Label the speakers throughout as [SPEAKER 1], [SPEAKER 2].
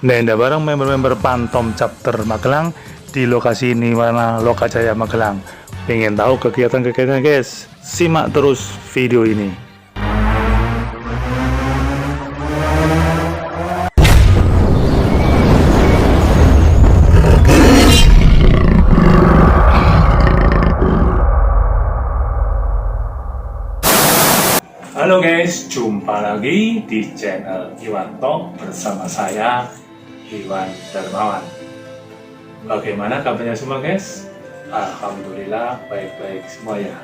[SPEAKER 1] Nenda bareng member-member Pantom Chapter Magelang di lokasi Nirwana Lokajaya Magelang. Pengen tahu kegiatan-kegiatan guys? Simak terus video ini. Halo guys, jumpa lagi di channel Iwan Talk bersama saya Iwan Darmawan. Bagaimana kabarnya semua guys? Alhamdulillah baik-baik semua ya.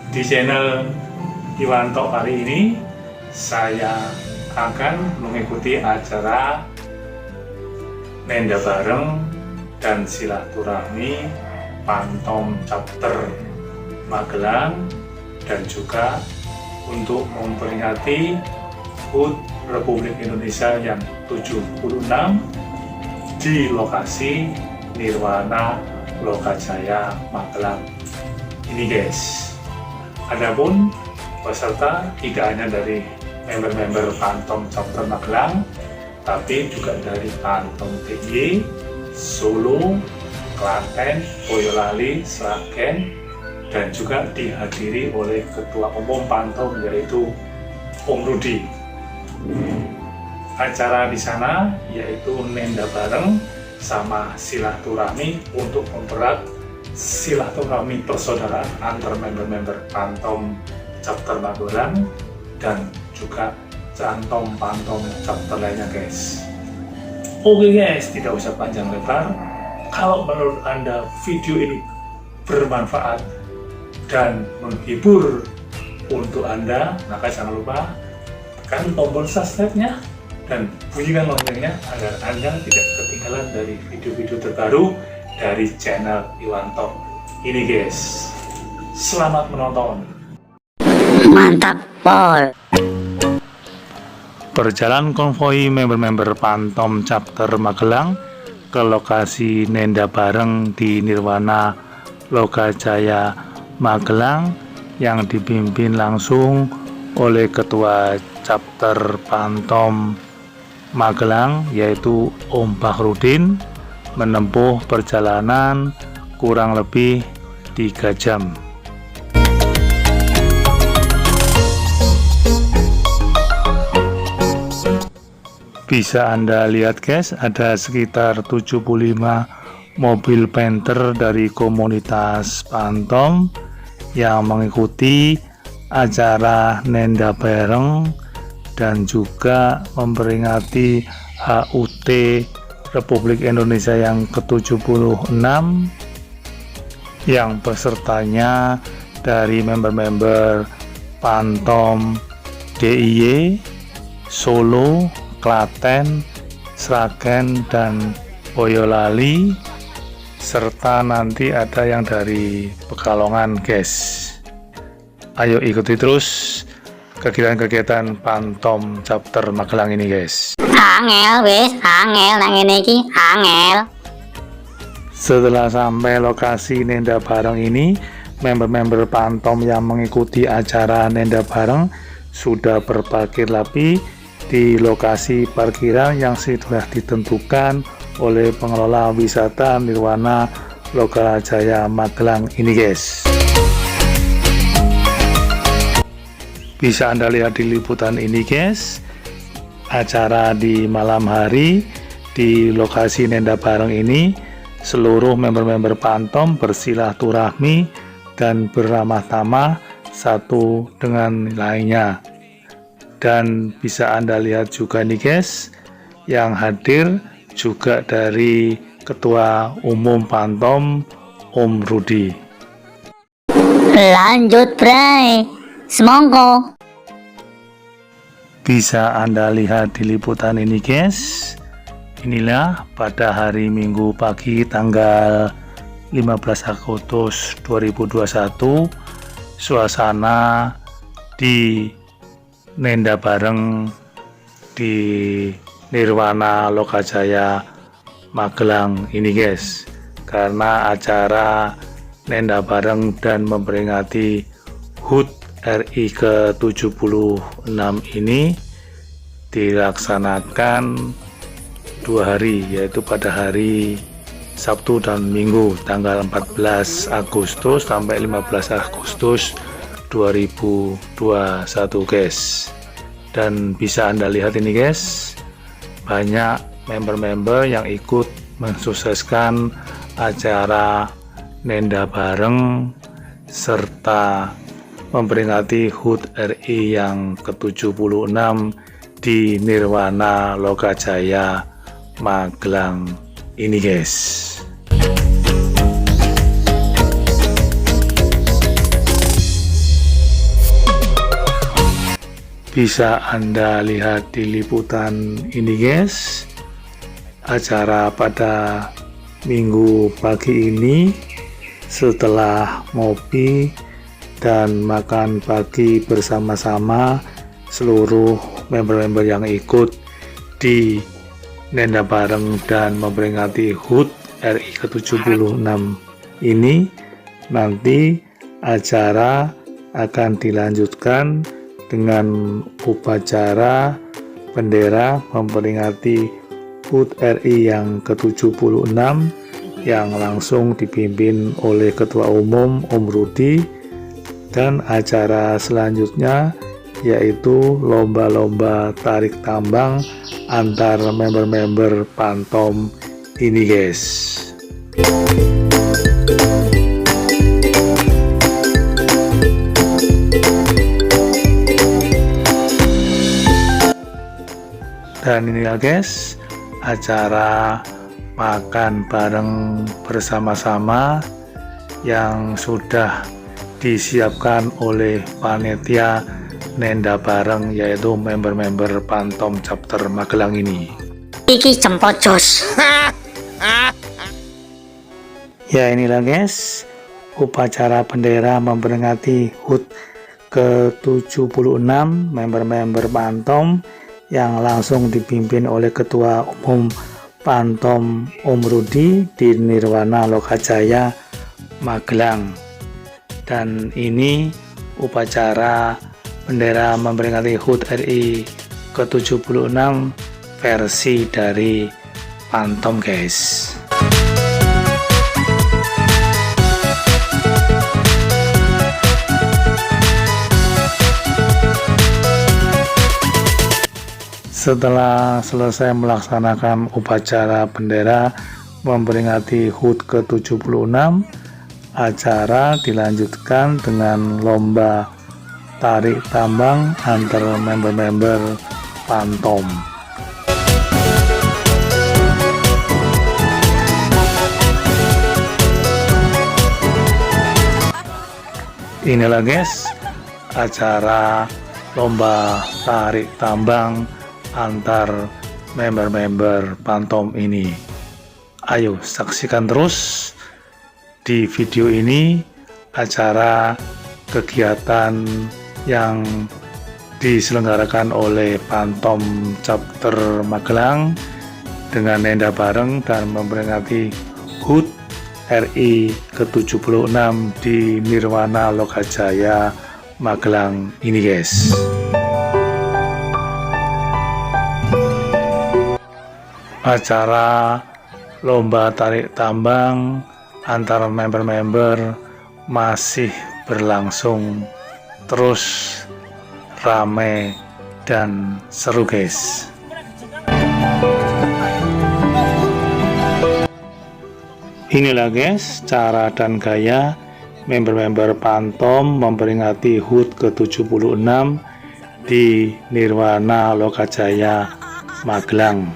[SPEAKER 1] Di channel Iwan Talk hari ini saya akan mengikuti acara Nenda bareng dan silaturahmi Pantom Chapter Magelang, dan juga untuk memperingati HUT Republik Indonesia yang 76 di lokasi Nirwana Lokajaya Magelang ini guys. Adapun peserta tidak hanya dari member-member Pantom Chapter Magelang, tapi juga dari Pantom DIY, Solo, Klaten, Boyolali, Sragen, dan juga dihadiri oleh Ketua Umum Pantom yaitu Om Rudi. Acara di sana yaitu Nenda bareng sama silaturahmi untuk mempererat silaturahmi persaudaraan antar member-member Pantom Chapter Magelang dan juga Pantom Chapter lainnya guys. Oke guys, tidak usah panjang lebar. Kalau menurut Anda video ini bermanfaat dan menghibur untuk Anda, maka jangan lupa tekan tombol subscribe-nya dan bunyikan loncengnya agar Anda tidak ketinggalan dari video-video terbaru dari channel Iwan Talk ini guys. Selamat menonton.
[SPEAKER 2] Mantap Pol.
[SPEAKER 1] Berjalan konvoi member-member Pantom Chapter Magelang ke lokasi Nenda bareng di Nirwana Lokajaya Magelang yang dipimpin langsung oleh Ketua Chapter Pantom Magelang yaitu Om Bahrudin, menempuh perjalanan kurang lebih 3 jam. Bisa Anda lihat guys, ada sekitar 75 mobil penter dari komunitas Pantom yang mengikuti acara Nenda bareng dan juga memperingati HUT Republik Indonesia yang ke-76 yang pesertanya dari member-member Pantom DIY, Solo, Klaten, Sragen, dan Boyolali, serta nanti ada yang dari Pekalongan guys. Ayo ikuti terus kegiatan-kegiatan Pantom Chapter Magelang ini guys.
[SPEAKER 2] Angel wis, angel nang ngene iki, angel.
[SPEAKER 1] Setelah sampai lokasi Nenda bareng ini, member-member Pantom yang mengikuti acara Nenda bareng sudah berparkir rapi di lokasi parkiran yang sudah ditentukan oleh pengelola wisata Nirwana Lokajaya Magelang ini guys. Bisa Anda lihat di liputan ini guys, acara di malam hari di lokasi Nenda bareng ini, seluruh member-member Pantom bersilaturahmi dan beramah tamah satu dengan lainnya. Dan bisa Anda lihat juga nih guys, yang hadir juga dari Ketua Umum Pantom Om Rudi.
[SPEAKER 2] Lanjut Bray, semongko.
[SPEAKER 1] Bisa Anda lihat di liputan ini guys. Inilah pada hari Minggu pagi tanggal 15 Agustus 2021 suasana di Nenda bareng di Nirwana Lokajaya Magelang ini guys, karena acara Nenda bareng dan memperingati HUT RI ke-76 ini dilaksanakan 2 hari, yaitu pada hari Sabtu dan Minggu tanggal 14 Agustus sampai 15 Agustus 2021 guys. Dan bisa Anda lihat ini guys, banyak member-member yang ikut mensukseskan acara Nenda bareng serta memperingati HUT RI yang ke-76 di Nirwana Lokajaya Magelang ini guys. Bisa Anda lihat di liputan ini guys, acara pada Minggu pagi ini setelah ngopi dan makan pagi bersama-sama seluruh member-member yang ikut di Nenda bareng dan memperingati HUT RI ke-76 ini, nanti acara akan dilanjutkan dengan upacara bendera memperingati HUT RI yang ke-76 yang langsung dipimpin oleh Ketua Umum Om Rudi, dan acara selanjutnya yaitu lomba-lomba tarik tambang antar member-member Pantom ini guys. Dan inilah guys acara makan bareng bersama-sama yang sudah disiapkan oleh panitia Nenda bareng, yaitu member-member Pantom Chapter Magelang ini.
[SPEAKER 2] Iki jempojos.
[SPEAKER 1] Ya inilah guys upacara bendera memperingati HUT ke-76 member-member Pantom yang langsung dipimpin oleh Ketua Umum Pantom Om Rudi di Nirwana Lokajaya Magelang. Dan ini upacara bendera memperingati HUT RI ke-76 versi dari Pantom guys. Setelah selesai melaksanakan upacara bendera memperingati HUT ke-76, acara dilanjutkan dengan lomba tarik tambang antar member-member Pantom. Inilah guys acara lomba tarik tambang antar member-member Pantom ini. Ayo saksikan terus di video ini acara kegiatan yang diselenggarakan oleh Pantom Chapter Magelang dengan Nenda bareng dan memperingati HUT RI ke-76 di Nirwana Lokajaya Magelang ini guys. Acara lomba tarik tambang antar member-member masih berlangsung terus ramai dan seru guys. Inilah guys cara dan gaya member-member Pantom memperingati HUT ke-76 di Nirwana Lokajaya Magelang.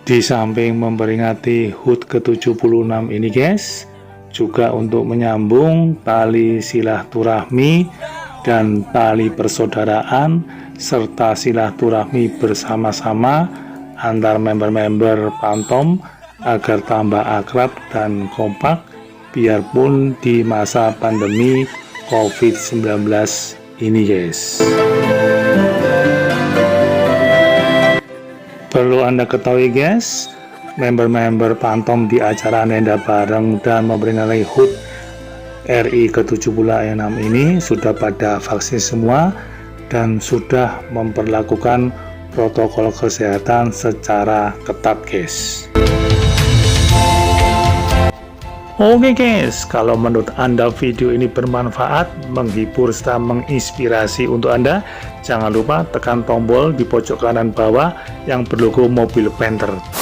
[SPEAKER 1] Di samping memperingati HUT ke-76 ini guys, juga untuk menyambung tali silaturahmi dan tali persaudaraan serta silaturahmi bersama-sama antar member-member Pantom agar tambah akrab dan kompak biarpun di masa pandemi COVID-19 ini guys. Perlu Anda ketahui guys, member-member Pantom di acara Nenda bareng dan memperingati HUT RI ke-76 ini sudah pada vaksin semua dan sudah memperlakukan protokol kesehatan secara ketat, guys. Oke guys, kalau menurut Anda video ini bermanfaat, menghibur, serta menginspirasi untuk Anda, jangan lupa tekan tombol di pojok kanan bawah yang berlogo mobil Panther.